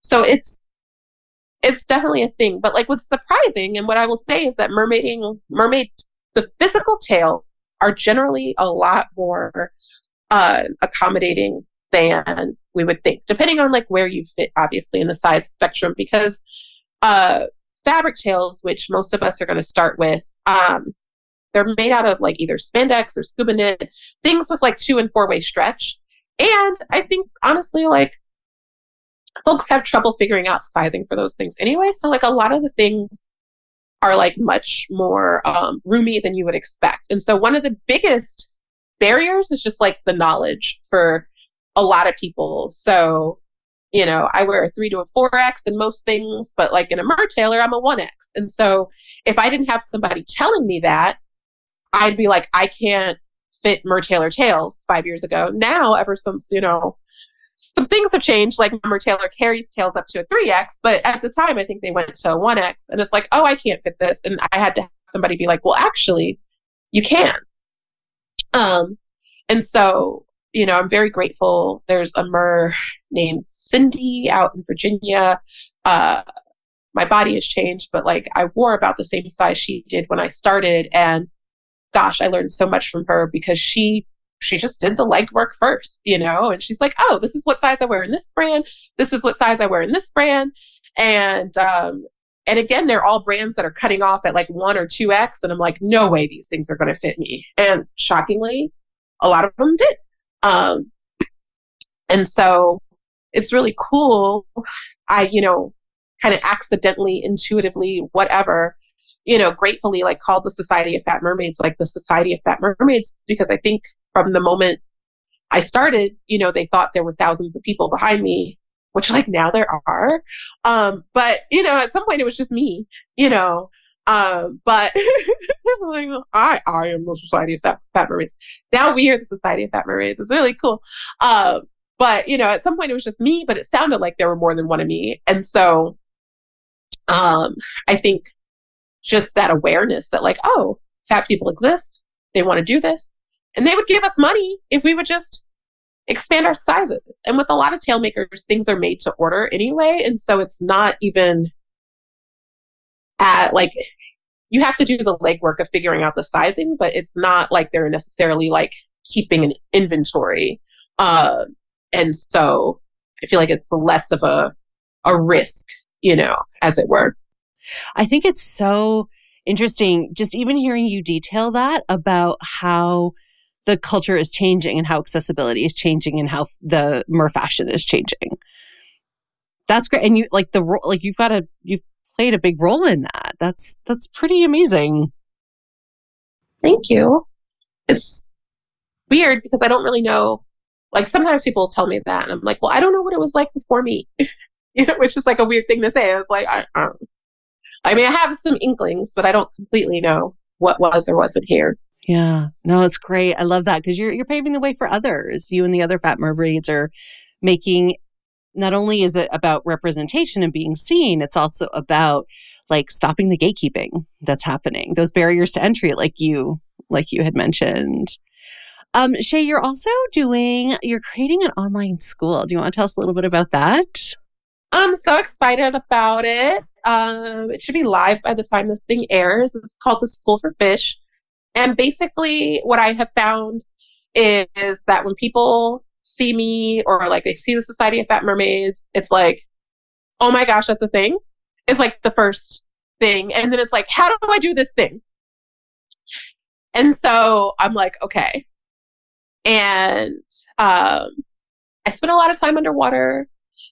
So it's definitely a thing. But like what's surprising and what I will say is that the physical tail are generally a lot more accommodating than we would think, depending on like where you fit, obviously, in the size spectrum, because fabric tails, which most of us are going to start with, they're made out of like either spandex or scuba knit, things with like 2 and 4-way stretch. And I think honestly, like folks have trouble figuring out sizing for those things anyway. So like a lot of the things are like much more roomy than you would expect. And so one of the biggest barriers is just like the knowledge for a lot of people. So, I wear a 3 to a 4X in most things, but like in a mertailer, I'm a 1X. And so if I didn't have somebody telling me that, I'd be like, I can't fit mertailer tails 5 years ago. Now, ever since, some things have changed, like mertailer carries tails up to a 3X, but at the time, I think they went to a 1X. And it's like, oh, I can't fit this. And I had to have somebody be like, well, actually, you can. And so, I'm very grateful. There's a mer named Cindy out in Virginia. My body has changed, but like I wore about the same size she did when I started. And gosh, I learned so much from her because she just did the legwork first, and she's like, oh, this is what size I wear in this brand. This is what size I wear in this brand. And again, they're all brands that are cutting off at like 1 or 2X. And I'm like, no way these things are going to fit me. And shockingly, a lot of them did. And so it's really cool. I, kind of accidentally, intuitively, whatever, gratefully like called the Society of Fat Mermaids, like the Society of Fat Mermaids, because I think from the moment I started, they thought there were thousands of people behind me, which like now there are. But, at some point it was just me, but like, I am the Society of Fat Mermaids. Now we are the Society of Fat Mermaids. It's really cool. But, at some point it was just me, but it sounded like there were more than one of me. And so I think just that awareness that like, oh, fat people exist. They want to do this. And they would give us money if we would just expand our sizes. And with a lot of tail makers, things are made to order anyway. And so it's not even like, you have to do the legwork of figuring out the sizing, but it's not like they're necessarily like keeping an inventory. And so I feel like it's less of a risk, as it were. I think it's so interesting, just even hearing you detail that about how the culture is changing and how accessibility is changing and how the mer fashion is changing. That's great. And you like the role, like you've played a big role in that. That's pretty amazing. Thank you. It's weird because I don't really know. Like sometimes people tell me that and I'm like, well, I don't know what it was like before me, which is like a weird thing to say. I was like, I mean, I have some inklings, but I don't completely know what was or wasn't here. Yeah, no, it's great. I love that because you're paving the way for others. You and the other fat mermaids are making. Not only is it about representation and being seen, it's also about like stopping the gatekeeping that's happening. Those barriers to entry, like you had mentioned. Chè, you're creating an online school. Do you want to tell us a little bit about that? I'm so excited about it. It should be live by the time this thing airs. It's called The School for Fish. And basically what I have found is that when people see me or like they see the Society of Fat Mermaids, it's like, oh my gosh, that's the thing. It's like the first thing. And then it's like, how do I do this thing? And so I'm like, okay. And I spent a lot of time underwater.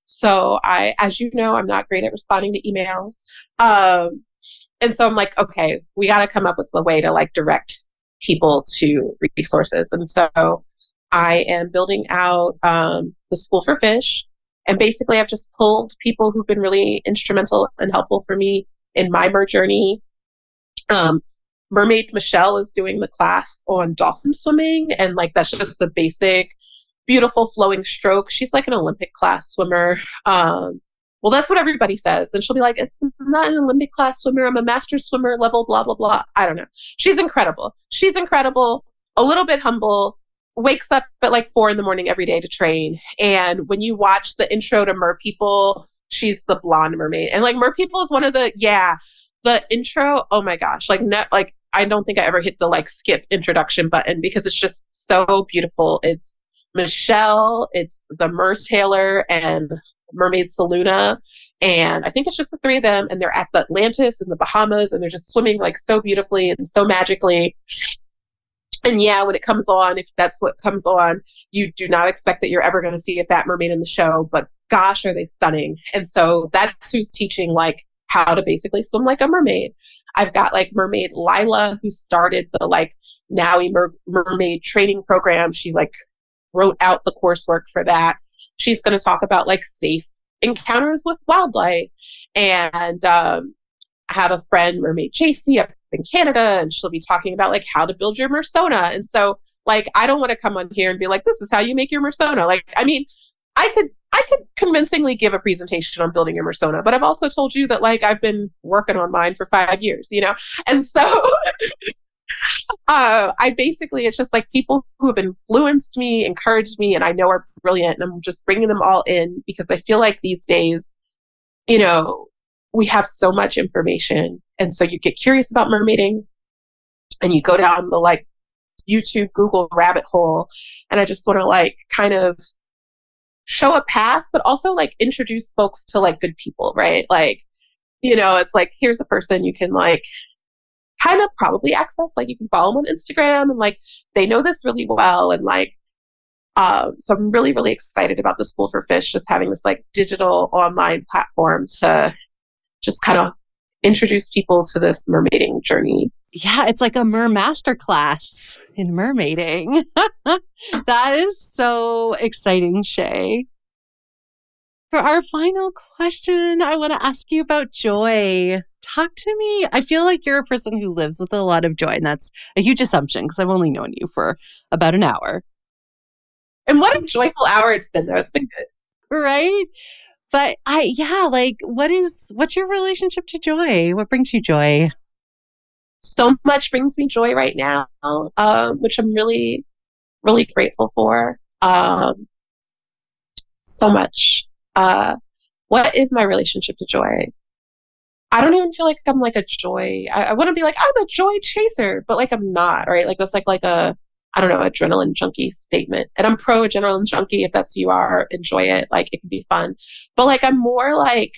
So as you know, I'm not great at responding to emails. And so I'm like, okay, we got to come up with a way to like direct people to resources. And so I am building out the School for Fish. And basically, I've just pulled people who've been really instrumental and helpful for me in my mer journey. Mermaid Michelle is doing the class on dolphin swimming. And like, that's just the basic, beautiful flowing stroke. She's like an Olympic class swimmer. Well, that's what everybody says. Then she'll be like, it's not an Olympic class swimmer. I'm a master swimmer level, blah, blah, blah. I don't know. She's incredible. She's incredible, a little bit humble, wakes up at like 4 a.m. every day to train. And when you watch the intro to MERPeople, she's the blonde mermaid. And like MERPeople is one of the intro. Oh my gosh. Like I don't think I ever hit the like skip introduction button because it's just so beautiful. It's Michelle, it's the Mer Taylor and Mermaid Saluna. And I think it's just the 3 of them. And they're at the Atlantis in the Bahamas and they're just swimming like so beautifully and so magically. And yeah, when it comes on, if that's what comes on, you do not expect that you're ever going to see a fat mermaid in the show, but gosh, are they stunning. And so that's who's teaching like how to basically swim like a mermaid. I've got like Mermaid Lila, who started the like NAUI Mermaid training program. She like wrote out the coursework for that. She's going to talk about like safe encounters with wildlife. And I have a friend, Mermaid Chè up in Canada, and she'll be talking about like how to build your mersona. And so like, I don't want to come on here and be like, this is how you make your mersona. Like, I mean, I could convincingly give a presentation on building your mersona, but I've also told you that like, I've been working on mine for 5 years, you know? And so I basically, it's just like people who have influenced me, encouraged me, and I know are brilliant. And I'm just bringing them all in because I feel like these days, you know, we have so much information. And so you get curious about mermaiding and you go down the like YouTube, Google rabbit hole. And I just want to like kind of show a path, but also like introduce folks to like good people, right? Like, you know, it's like, here's a person you can like kind of probably access, like you can follow them on Instagram and like they know this really well. And like, so I'm really, really excited about the School for Fish, just having this like digital online platform to just kind of introduce people to this mermaiding journey. Yeah, it's like a mer masterclass in mermaiding. That is so exciting, Chè. For our final question, I want to ask you about joy. Talk to me. I feel like you're a person who lives with a lot of joy, and that's a huge assumption because I've only known you for about an hour. And what a joyful hour it's been, though. It's been good. Right? But what's your relationship to joy? What brings you joy? So much brings me joy right now, which I'm really, really grateful for. So much. What is my relationship to joy? I don't even feel like I'm like a joy. I want to be like, I'm a joy chaser, but like I'm not, right? Like that's like a, I don't know, adrenaline junkie statement. And I'm pro adrenaline junkie. If that's who you are, enjoy it. Like it can be fun. But like I'm more like,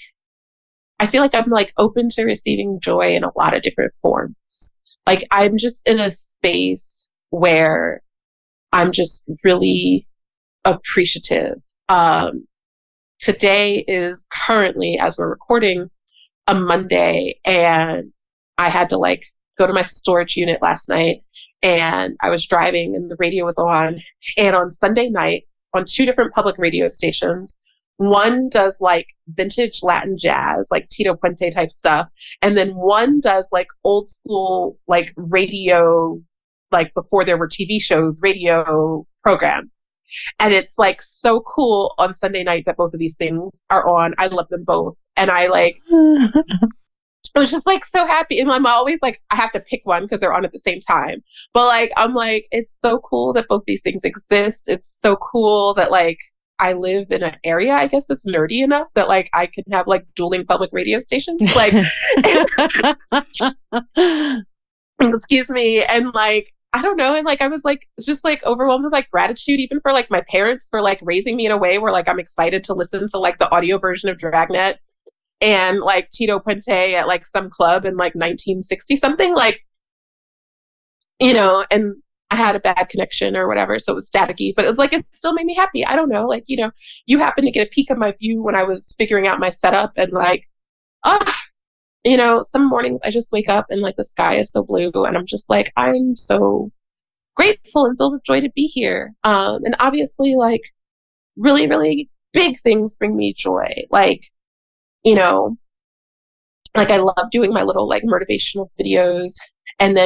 I feel like I'm like open to receiving joy in a lot of different forms. Like I'm just in a space where I'm just really appreciative. Today is currently, as we're recording, a Monday, and I had to like go to my storage unit last night, and I was driving and the radio was on. And on Sunday nights on 2 different public radio stations, One does like vintage Latin jazz, like Tito Puente type stuff. And then one does like old school, like radio, like before there were TV shows, radio programs. And it's like so cool on Sunday night that both of these things are on. I love them both. And I like, I was just like so happy. And I'm always like, I have to pick one because they're on at the same time. But like, I'm like, it's so cool that both these things exist. It's so cool that like I live in an area, I guess, that's nerdy enough that like I can have like dueling public radio stations. Like, excuse me. And like, I don't know. And like, I was like, just like overwhelmed with like gratitude, even for like my parents for like raising me in a way where like I'm excited to listen to like the audio version of Dragnet and like Tito Puente at like some club in like 1960 something, like, you know, and I had a bad connection or whatever, so it was staticky, but it was like, it still made me happy. I don't know, like, you know, you happen to get a peek of my view when I was figuring out my setup, and like, you know, some mornings I just wake up and like the sky is so blue and I'm just like, I'm so grateful and filled with joy to be here. And obviously like really, really big things bring me joy. Like, you know, like I love doing my little like motivational videos, and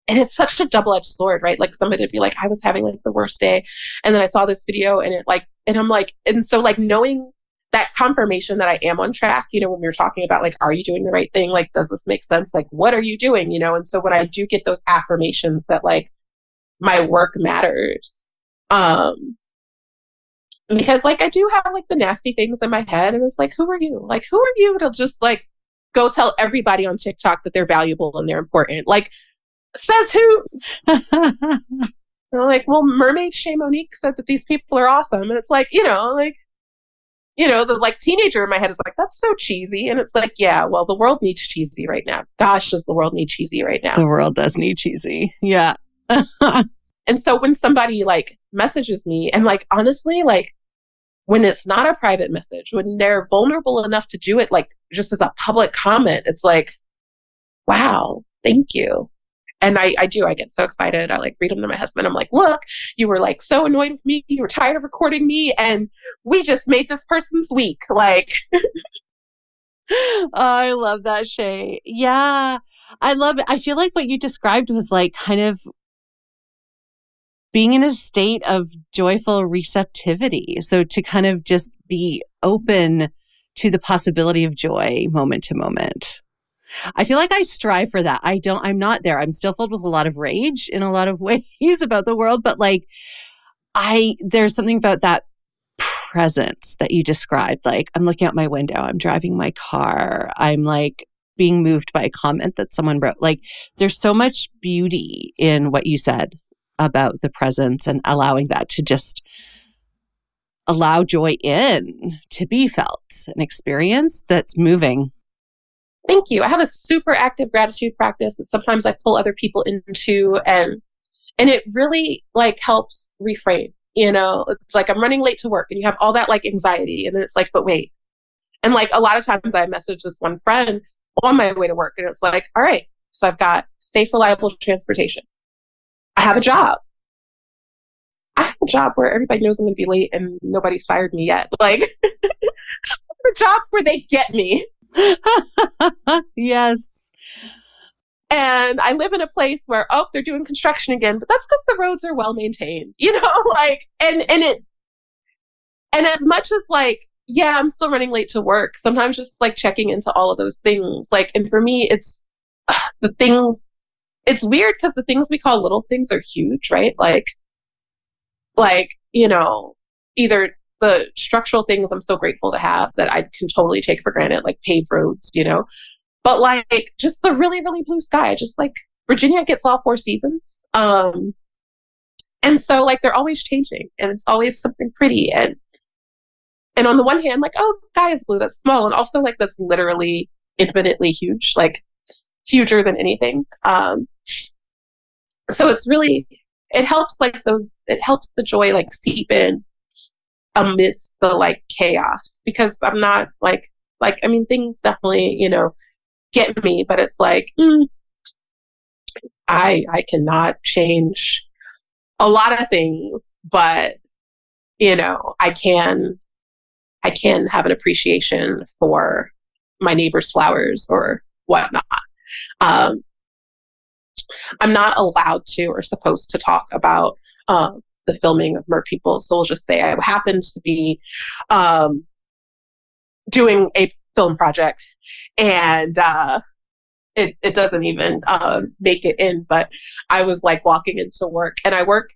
it's such a double-edged sword, right? Like somebody would be like, I was having like the worst day. And then I saw this video and it like, and I'm like, and so like knowing that confirmation that I am on track, you know, when we were talking about like, are you doing the right thing? Like, does this make sense? Like, what are you doing? You know? And so when I do get those affirmations that like my work matters, because like I do have like the nasty things in my head, and it's like, who are you? Like, who are you to just like go tell everybody on TikTok that they're valuable and they're important? Like, says who? Like, well, Mermaid Chè Monique said that these people are awesome, and it's like, you know, the like teenager in my head is like, that's so cheesy, and it's like, yeah, well, the world needs cheesy right now. Gosh, does the world need cheesy right now? The world does need cheesy, yeah. And so when somebody like messages me, and like honestly, like when it's not a private message, when they're vulnerable enough to do it, like just as a public comment, it's like, wow, thank you. And I get so excited. I like read them to my husband. I'm like, look, you were like so annoyed with me. You were tired of recording me. And we just made this person's week. Like, oh, I love that, Shay. Yeah, I love it. I feel like what you described was like kind of being in a state of joyful receptivity. So to kind of just be open to the possibility of joy moment to moment. I feel like I strive for that. I'm not there. I'm still filled with a lot of rage in a lot of ways about the world, but like there's something about that presence that you described. Like I'm looking out my window, I'm driving my car, I'm like being moved by a comment that someone wrote. Like there's so much beauty in what you said about the presence and allowing that to just allow joy in to be felt, an experience that's moving. Thank you. I have a super active gratitude practice that sometimes I pull other people into, and it really like helps reframe, you know, it's like I'm running late to work and you have all that like anxiety, and then it's like, but wait. And like a lot of times I message this one friend on my way to work, and it's like, all right, so I've got safe, reliable transportation. I have a job. I have a job where everybody knows I'm going to be late and nobody's fired me yet. Like a job where they get me. Yes. And I live in a place where, they're doing construction again, but that's because the roads are well maintained, you know, like, and as much as like, yeah, I'm still running late to work, sometimes just like checking into all of those things. Like, and for me, it's it's weird because the things we call little things are huge, right? Like, you know, either the structural things I'm so grateful to have that I can totally take for granted, like paved roads, you know, but like just the really, really blue sky, just like Virginia gets all 4 seasons. And so like they're always changing and it's always something pretty. And on the one hand, like, the sky is blue, that's small. And also like, that's literally infinitely huge, like huger than anything. So it's really, it helps the joy like seep in amidst the like chaos, because I'm not like, I mean, things definitely, you know, get me, but it's like, I cannot change a lot of things, but you know, I can I can have an appreciation for my neighbor's flowers or whatnot. I'm not allowed to or supposed to talk about the filming of MERPeople, so we'll just say I happened to be doing a film project, and it doesn't even make it in, but I was like walking into work, and I work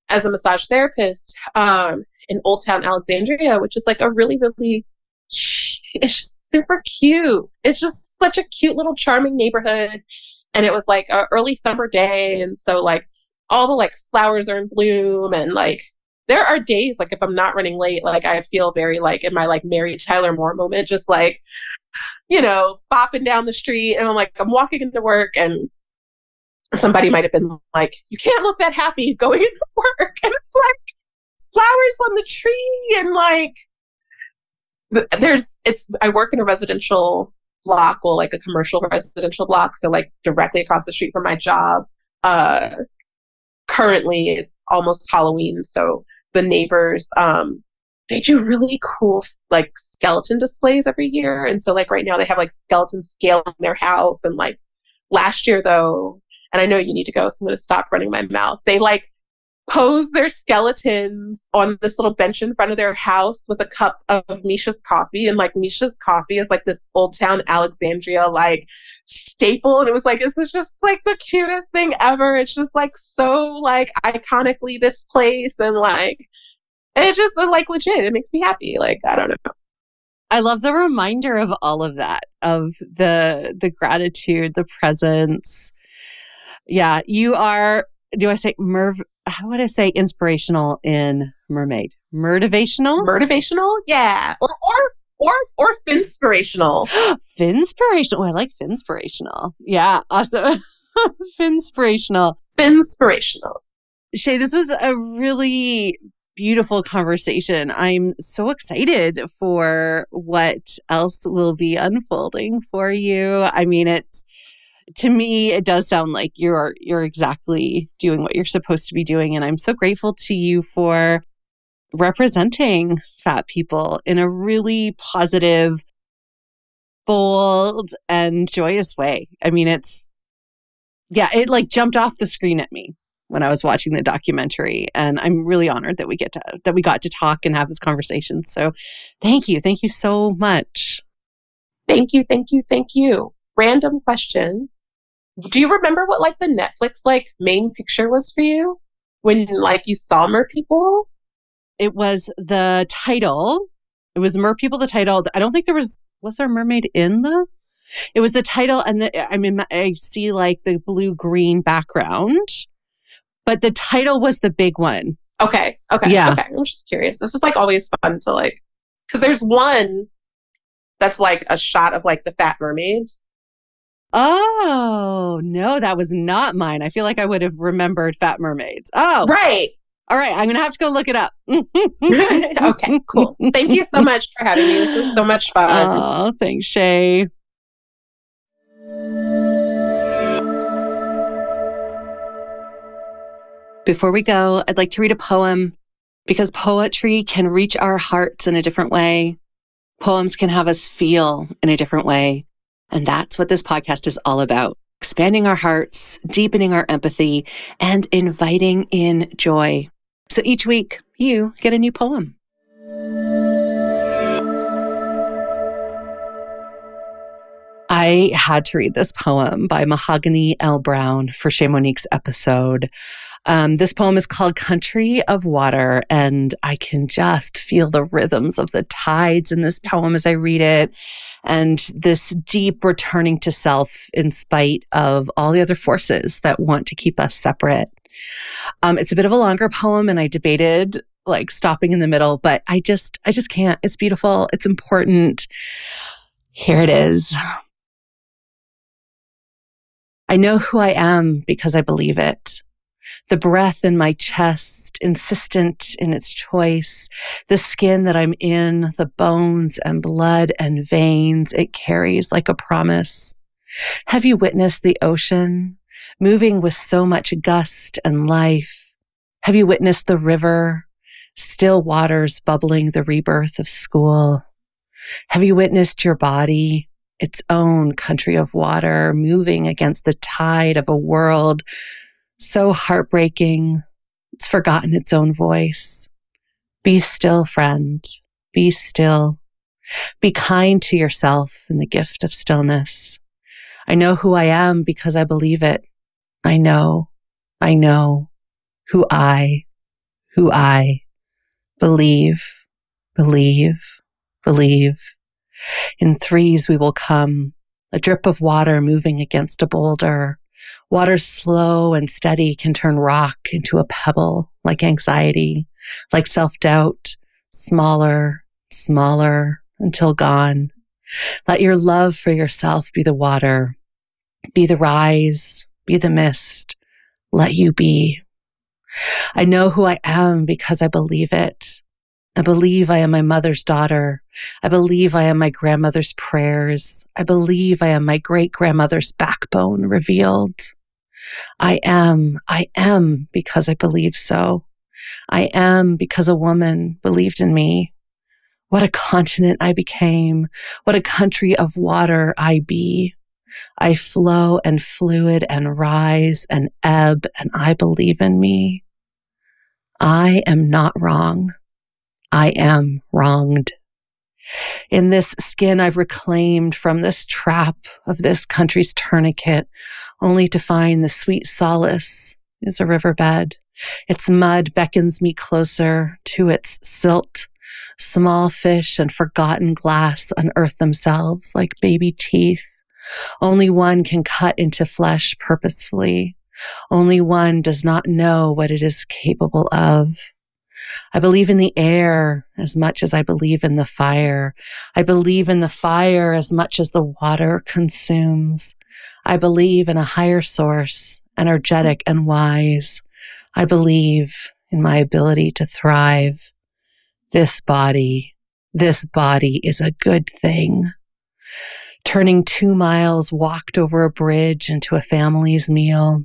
as a massage therapist in Old Town Alexandria, which is like a really, really, it's just super cute. It's just such a cute little charming neighborhood. And it was like an early summer day. And so like all the like flowers are in bloom, and like there are days like if I'm not running late, like I feel very like in my like Mary Tyler Moore moment, just like, you know, bopping down the street, and I'm like, I'm walking into work, and somebody might have been like, you can't look that happy going into work. And it's like flowers on the tree, and like I work in a residential block, well, like a commercial residential block, so like directly across the street from my job. Currently it's almost Halloween, so the neighbors they do really cool like skeleton displays every year, and so like right now they have like skeleton scaling their house. And like last year though, and I know you need to go, so I'm going to stop running my mouth, they like pose their skeletons on this little bench in front of their house with a cup of Misha's coffee. And like Misha's coffee is like this Old Town Alexandria like staple. And it was like, this is just like the cutest thing ever. It's just like so like iconically this place. And like, it just like legit, it makes me happy. Like, I don't know. I love the reminder of all of that, of the gratitude, the presence. Yeah, you are, do I say how would I say inspirational in mermaid? MERtivational? MERtivational? Yeah. Or finspirational. Finspirational. Oh, I like finspirational. Yeah, awesome. Finspirational. Finspirational. Shay, this was a really beautiful conversation. I'm so excited for what else will be unfolding for you. I mean, to me, it does sound like you're exactly doing what you're supposed to be doing. And I'm so grateful to you for representing fat people in a really positive, bold, and joyous way. I mean, it like jumped off the screen at me when I was watching the documentary. And I'm really honored that we got to talk and have this conversation. So thank you. Thank you so much. Thank you. Thank you. Thank you. Random question. Do you remember what like the Netflix like main picture was for you when like you saw MERPeople? It was the title. It was MERPeople, the title. I don't think was there a mermaid in it was the title, and I see like the blue-green background, but the title was the big one. Okay. Yeah. Okay. I'm just curious. This is like always fun to like, because there's one that's like a shot of like the Fat Mermaids. Oh, no, that was not mine. I feel like I would have remembered Fat Mermaids. Oh, right. All right. I'm going to have to go look it up. Okay, cool. Thank you so much for having me. This was so much fun. Oh, thanks, Shay. Before we go, I'd like to read a poem, because poetry can reach our hearts in a different way. Poems can have us feel in a different way. And that's what this podcast is all about. Expanding our hearts, deepening our empathy, and inviting in joy. So each week, you get a new poem. I had to read this poem by Mahogany L. Brown for Chè Monique's episode. This poem is called Country of Water, and I can just feel the rhythms of the tides in this poem as I read it, and this deep returning to self in spite of all the other forces that want to keep us separate. It's a bit of a longer poem, and I debated like stopping in the middle, but I just can't. It's beautiful. It's important. Here it is. I know who I am because I believe it. The breath in my chest, insistent in its choice, the skin that I'm in, the bones and blood and veins it carries like a promise. Have you witnessed the ocean, moving with so much gust and life? Have you witnessed the river, Still waters bubbling the rebirth of school. Have you witnessed your body, its own country of water, moving against the tide of a world so heartbreaking, it's forgotten its own voice? Be still, friend. Be still. Be kind to yourself in the gift of stillness. I know who I am because I believe it. I know who I believe. In threes we will come, a drip of water moving against a boulder. Water slow and steady can turn rock into a pebble, like anxiety, like self-doubt, smaller until gone. Let your love for yourself be the water, be the rise, be the mist. Let you be. I know who I am because I believe it. I believe I am my mother's daughter. I believe I am my grandmother's prayers. I believe I am my great-grandmother's backbone revealed. I am because I believe so. I am because a woman believed in me. What a continent I became. What a country of water I be. I flow and fluid and rise and ebb, and I believe in me. I am not wrong. I am wronged. In this skin I've reclaimed from this trap of this country's tourniquet, only to find the sweet solace is a riverbed. Its mud beckons me closer to its silt. Small fish and forgotten glass unearth themselves like baby teeth. Only one can cut into flesh purposefully. Only one does not know what it is capable of. I believe in the air as much as I believe in the fire. I believe in the fire as much as the water consumes. I believe in a higher source, energetic and wise. I believe in my ability to thrive. This body is a good thing. Turning 2 miles walked over a bridge into a family's meal.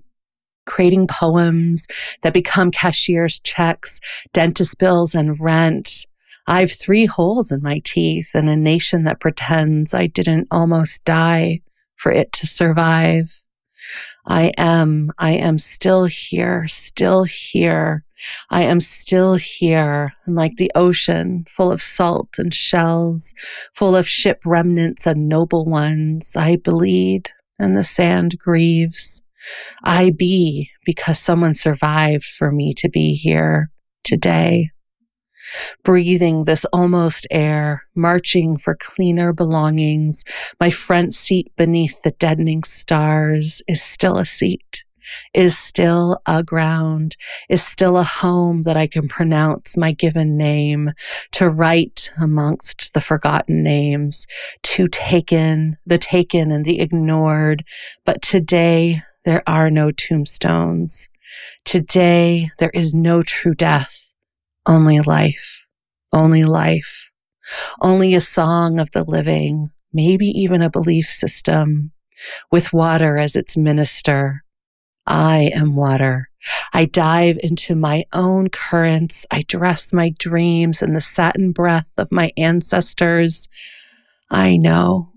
Creating poems that become cashier's checks, dentist bills, and rent. I've 3 holes in my teeth and a nation that pretends I didn't almost die for it to survive. I am still here. I am still here, and like the ocean, full of salt and shells, full of ship remnants and noble ones, I bleed and the sand grieves. I be because someone survived for me to be here today. Breathing this almost air, marching for cleaner belongings, my front seat beneath the deadening stars is still a seat, is still a ground, is still a home that I can pronounce my given name, to write amongst the forgotten names, to take in the taken and the ignored. But today, there are no tombstones. Today, there is no true death, only life, only life, only a song of the living, maybe even a belief system, with water as its minister. I am water. I dive into my own currents. I dress my dreams in the satin breath of my ancestors. I know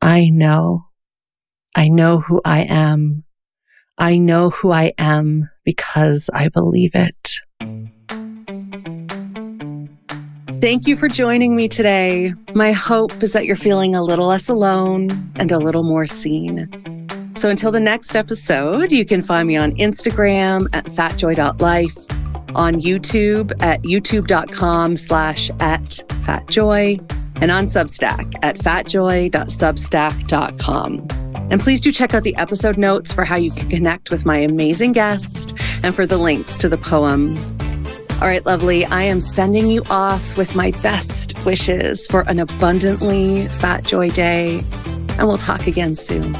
who I am. I know who I am because I believe it. Thank you for joining me today. My hope is that you're feeling a little less alone and a little more seen. So until the next episode, you can find me on Instagram at fatjoy.life, on YouTube at youtube.com/@fatjoy, and on Substack at fatjoy.substack.com. And please do check out the episode notes for how you can connect with my amazing guest and for the links to the poem. All right, lovely. I am sending you off with my best wishes for an abundantly fat joy day, and we'll talk again soon.